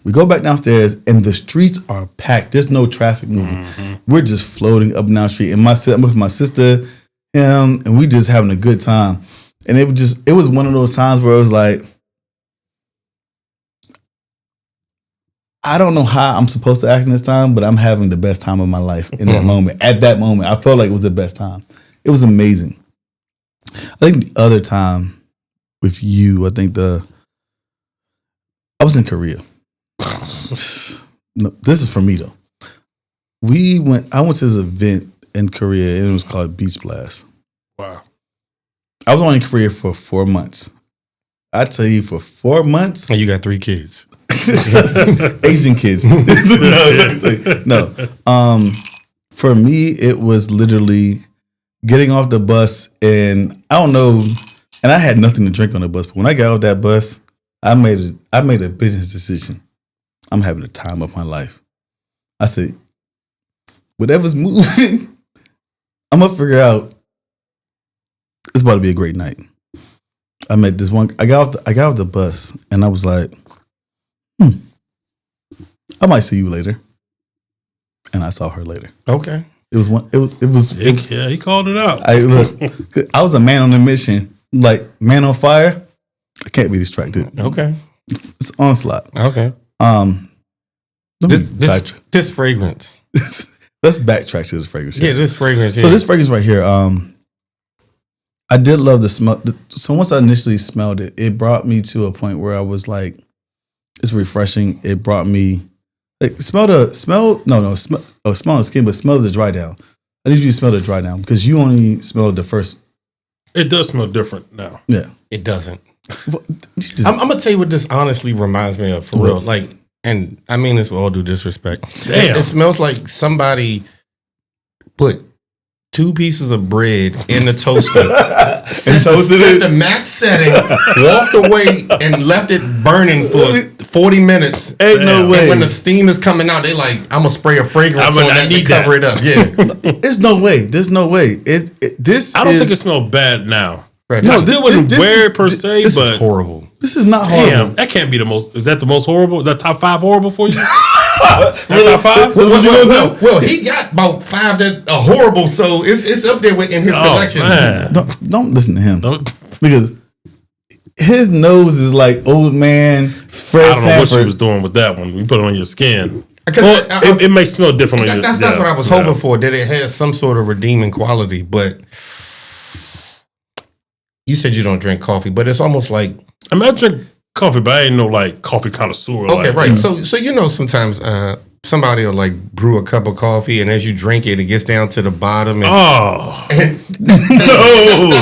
We go back downstairs, and the streets are packed. There's no traffic moving. Mm-hmm. We're just floating up and down the street, and I'm with my sister, him, and we just having a good time. And it was one of those times where it was like, I don't know how I'm supposed to act in this time, but I'm having the best time of my life in that moment. At that moment, I felt like it was the best time. It was amazing. I think the other time with you, I was in Korea. No, this is for me though. I went to this event in Korea and it was called Beach Blast. Wow. I was only in Korea for 4 months. I tell you, for 4 months. And you got 3 kids. Asian kids. No. For me, it was literally getting off the bus, and I don't know, and I had nothing to drink on the bus, but when I got off that bus, I made a business decision. I'm having the time of my life. I said, whatever's moving, I'm gonna figure out. It's about to be a great night. I met this one. I got off the bus, and I was like, I might see you later. And I saw her later. Okay. It was yeah, he called it out. I was a man on a mission, like man on fire. I can't be distracted. Okay. It's onslaught. Okay. This fragrance. Let's backtrack to this fragrance. Yeah, this fragrance. So this fragrance right here, I did love the smell. So once I initially smelled it, it brought me to a point where I was like, it's refreshing. It brought me smell the skin, but smell the dry down. I need you to smell the dry down because you only smelled the first. It does smell different now. Yeah, it doesn't. I'm gonna tell you what this honestly reminds me of, for real. Like, and I mean this with all due disrespect. Damn. It smells like somebody put 2 pieces of bread in the toaster and toasted it the max setting, walked away and left it burning for 40 minutes. Ain't no way. And when the steam is coming out, they like, I'm gonna spray a fragrance on that to cover it up. Yeah. There's no way. There's no way. This I don't think it smells bad now. Right. No, this wasn't weird per se, this but is horrible. This is not horrible. Damn, that can't be the most. Is that the most horrible? Is that top 5 horrible for you? Top 5? Well, he got about 5 that are horrible, so it's up there in his collection. Man. Don't listen to him because his nose is like old man Fred Sanford. I don't know what you was doing with that one. You put it on your skin. Well, it may smell different. That's what I was hoping for. That it has some sort of redeeming quality, but. You said you don't drink coffee, but it's almost like I mean, I drink coffee, but I ain't no like coffee connoisseur. Okay, like, right. So sometimes somebody will like brew a cup of coffee, and as you drink it, it gets down to the bottom. And, that's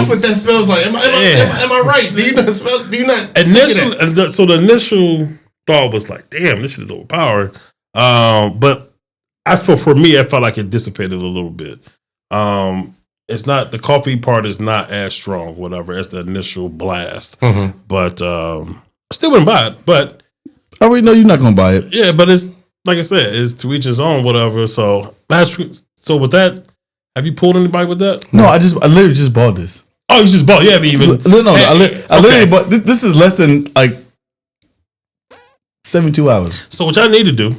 what that smells like. Am I right? Do you not smell? Do you not? So the initial thought was like, "Damn, this shit is overpowering." But for me, I felt like it dissipated a little bit. It's not, the coffee part is not as strong, whatever, as the initial blast. Mm-hmm. But I still wouldn't buy it. But I already know you're not going to buy it. Yeah, but it's, like I said, it's to each his own, whatever. So with that, have you pulled anybody with that? No, I literally just bought this. Oh, you just bought? You haven't even. No, I literally bought this. This is less than like 72 hours. So what y'all need to do,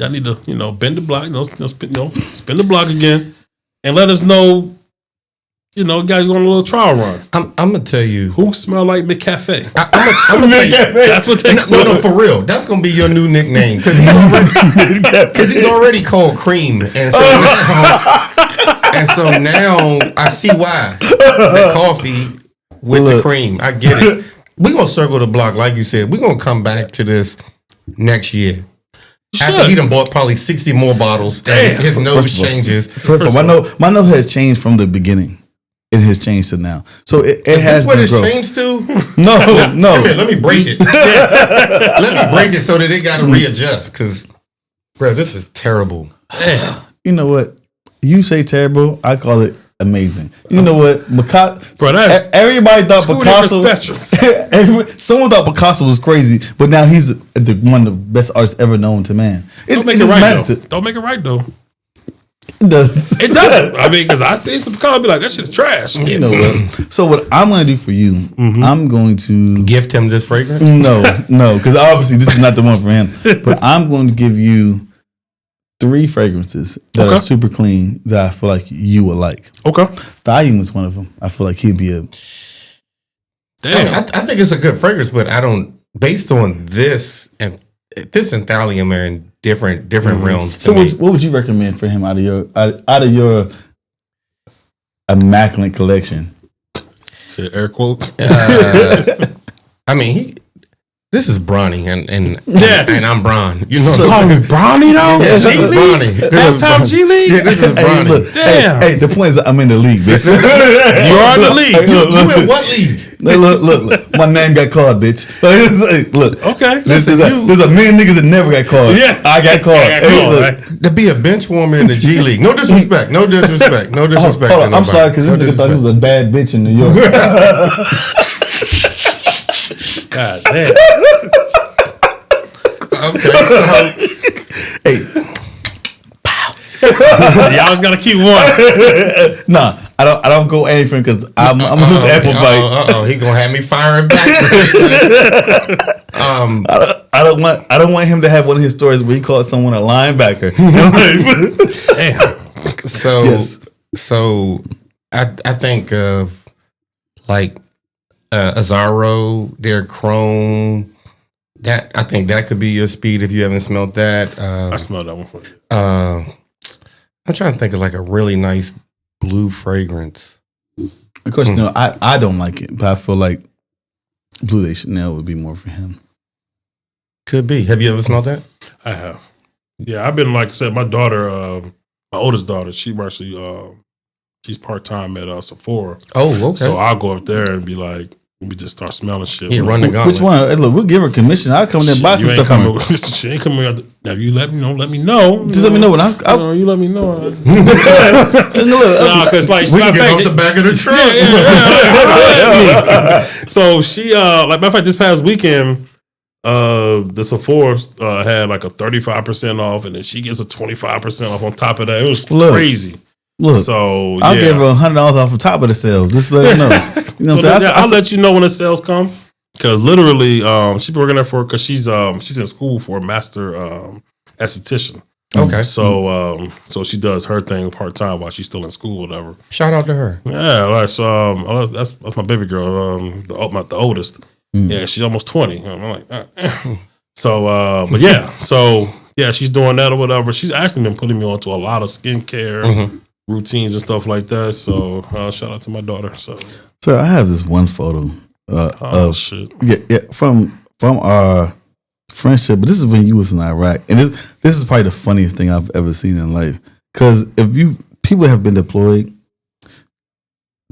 y'all need to, bend the block, spin the block again. and let us know. You know, guys going on a little trial run. I'm gonna tell you who smell like McCafe. I'm gonna tell you, that's what they call no, for real. That's gonna be your new nickname because he's already called Cream, and so now I see why the coffee with the cream. I get it. We're gonna circle the block, like you said. We're gonna come back to this next year. After he done bought probably 60 more bottles, and his nose changes. First of all, my nose has changed from the beginning. It has changed to now. So it has been growth. Is this what it's changed to? No. Come here, let me break it. Let me break it so that they got to readjust. Because, bro, this is terrible. You know what? You say terrible. I call it amazing. You know what? Everybody thought Picasso. Someone thought Picasso was crazy, but now he's one of the best artists ever known to man. Don't make it right though. It does. It doesn't. I mean, because I see some Picasso be like, that shit's trash. You know what? So what I'm going to do for you, I'm going to gift him this fragrance. No, because obviously this is not the one for him. But I'm going to give you 3 fragrances that are super clean that I feel like you would like. Okay. Volume is one of them. I feel like he'd be a. Damn. I think it's a good fragrance, but I don't. Based on this and thallium are in different realms. So what would you recommend for him out of your immaculate collection? Say air quotes. I mean, this is Bronny, and I'm Bron. You know, so Bronny though. Yeah, this is Bronny. Halftime G League. Yeah, this is Bronny. Look, damn. Hey, the point is, I'm in the league, bitch. You are in the league. You in what league? Look. My name got called, bitch. Look. Okay. There's a million niggas that never got called. Yeah. I got called. Right? To be a bench warmer in the G League. No disrespect. Hold on, I'm sorry because this nigga thought he was a bad bitch in New York. God damn. Okay, so hey. Y'all always gotta keep one. Nah, I don't go anything because I'm gonna lose apple fight. He gonna have me firing back. I don't want him to have one of his stories where he called someone a linebacker. Damn. So I think of like Azzaro, their Chrome. That I think that could be your speed if you haven't smelled that. I smelled that one for you. I'm trying to think of like a really nice blue fragrance. Of course, no, I don't like it, but I feel like Blue de Chanel would be more for him. Could be. Have you ever smelled that? I have. Yeah, I've been, like I said, my daughter, my oldest daughter, she actually, she's part-time at Sephora. Oh, okay. So I'll go up there and be like, we just start smelling shit. Yeah, run the gauntlet. Which one? Hey, look, we'll give her commission. I'll come in there and buy some stuff from her. She ain't coming out. Now, you let me know. Just let me know when you let me know. Because like we can get off the back of the truck. So she, like, matter of fact, this past weekend, the Sephora had like a 35% off, and then she gets a 25% off on top of that. It was crazy. Look, so I'll give her $100 off the top of the sale. Just let her know. You know what I'm saying? I'll let you know when the sales come. Because literally, she's been working there because she's in school for a master esthetician. Okay. So she does her thing part time while she's still in school, or whatever. Shout out to her. Yeah, like so. That's my baby girl. The oldest. Yeah, she's almost 20. I'm like, so but yeah, so yeah, she's doing that or whatever. She's actually been putting me onto a lot of skincare routines and stuff like that. So shout out to my daughter. So I have this one photo of shit. Yeah, from our friendship, but this is when you was in Iraq, and this is probably the funniest thing I've ever seen in life. Because people have been deployed,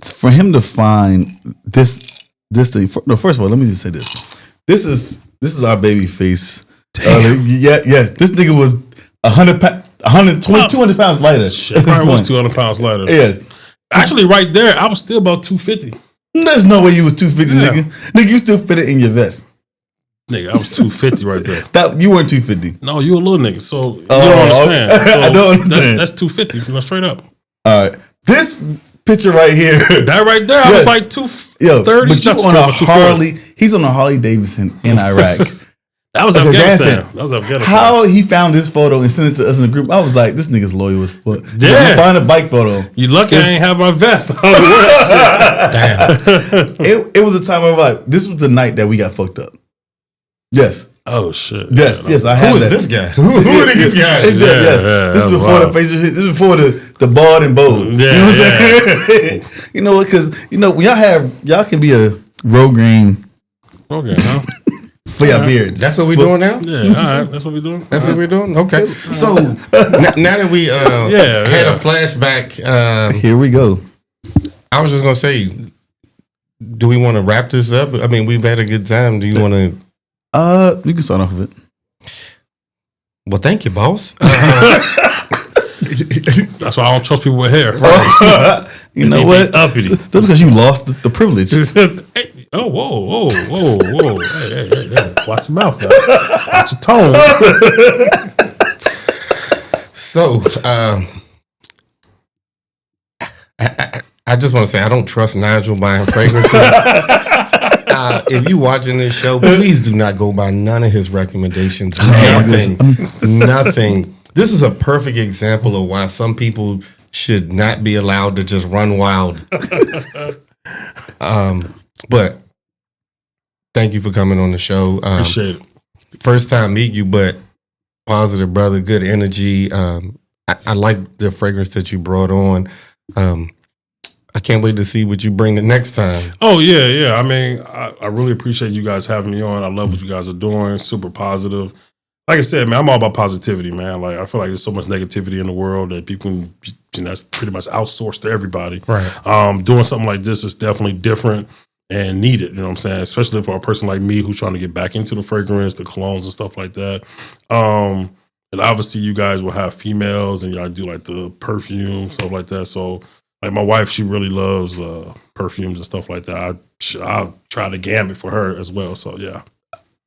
for him to find this thing. First of all, let me just say this. This is our baby face. Yes, this nigga was 200 pounds lighter. Shit, probably was 200 pounds lighter. Yes. Actually, right there, I was still about 250. There's no way you was 250, nigga. Nigga, you still fit it in your vest. Nigga, I was 250 right there. You weren't 250. No, you a little nigga, so you don't understand. So I don't understand. That's 250, straight up. All right. This picture right here. That right there, I was like 230. But you on a Harley. He's on a Harley Davidson in Iraq. That was Afghanistan. That was Afghanistan. How he found this photo and sent it to us in the group? I was like, this nigga's loyal as fuck. Yeah, find a bike photo. You lucky I ain't have my vest. Damn. It was a time of like, this was the night that we got fucked up. Yes. Oh shit. Yes. I have that. Who is this guy? Who are these guys? Yes. This is before the facial hit. This is before the bald and bold. Yeah, you know what I'm saying? You know what? Because when y'all can be a rogaine. Okay. Huh? For your beards. That's what we doing now? Yeah, all right. That's what we doing. That's what we're doing? Okay. So now that we had a flashback. Here we go. I was just going to say, do we want to wrap this up? I mean, we've had a good time. Do you want to? We can start off with it. Well, thank you, boss. That's why I don't trust people with hair. Right. You know what? Uppity. That's because you lost the privilege. Hey, oh, whoa. Hey. Watch your mouth, guys. Watch your tone. So, I just want to say, I don't trust Nigel buying fragrances. If you watching this show, please do not go by none of his recommendations. Nothing. This is a perfect example of why some people should not be allowed to just run wild. But thank you for coming on the show. Appreciate it. First time meet you, but positive, brother. Good energy. I like the fragrance that you brought on. I can't wait to see what you bring the next time. Oh, yeah. I mean, I really appreciate you guys having me on. I love what you guys are doing. Super positive. Like I said, man, I'm all about positivity, man. Like, I feel like there's so much negativity in the world that people can that's pretty much outsourced to everybody. Right. Doing something like this is definitely different and needed, you know what I'm saying? Especially for a person like me who's trying to get back into the fragrance, the colognes and stuff like that. And obviously you guys will have females and y'all do like the perfume, stuff like that. So like my wife, she really loves perfumes and stuff like that. I'll try the gamut for her as well. So yeah.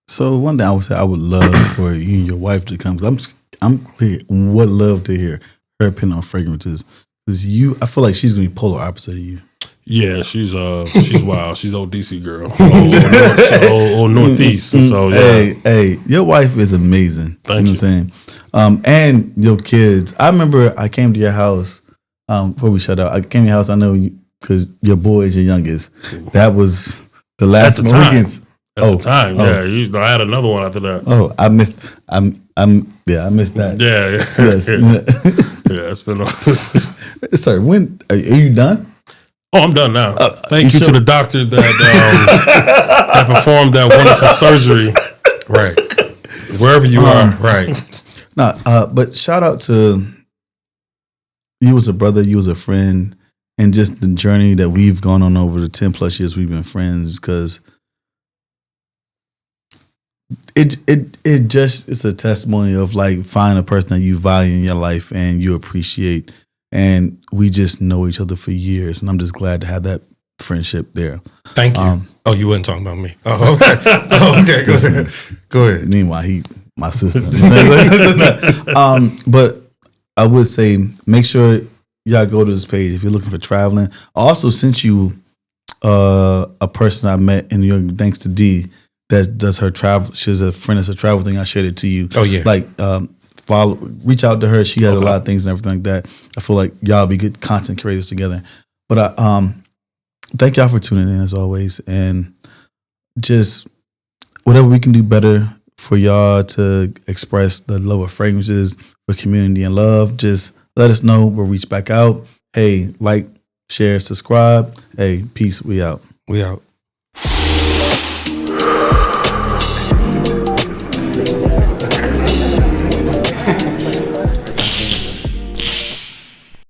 So one thing I would say, I would love for you and your wife to come. Cause I'm clear. Would love to hear her opinion on fragrances. Cause I feel like she's gonna be polar opposite of you. Yeah, she's wild. She's old DC girl, old Northeast. So yeah. Hey, your wife is amazing. Thank you. Know what I'm saying? And your kids. I remember I came to your house before we shut out. I came to your house. I know because your boy is your youngest. That was the last Mohicans. At the time, yeah. I had another one after that. Oh, I missed that. Yeah. Yes. Yeah, it's been. Sorry, when are you done? Oh, I'm done now. Thanks to the doctor that performed that wonderful surgery. Right. Wherever you are. Right. But shout out to you as a brother, you as a friend, and just the journey that we've gone on over the 10 plus years we've been friends, because it's a testimony of like finding a person that you value in your life and you appreciate, and we just know each other for years, and I'm just glad to have that friendship there. Thank you. You wasn't talking about me. Oh, okay. Okay, go ahead. Meanwhile, my sister. But I would say make sure y'all go to this page if you're looking for traveling. I also sent you a person I met in New York, thanks to D, that does her travel. She's a friend that's a travel thing. I shared it to you. Oh yeah. Like reach out to her. She has a lot of things and everything like that. I feel like y'all be good content creators together. But thank y'all for tuning in as always, and just whatever we can do better for y'all to express the love of fragrances for community and love. Just let us know. We'll reach back out. Hey, like, share, subscribe. Hey, peace. We out. We out.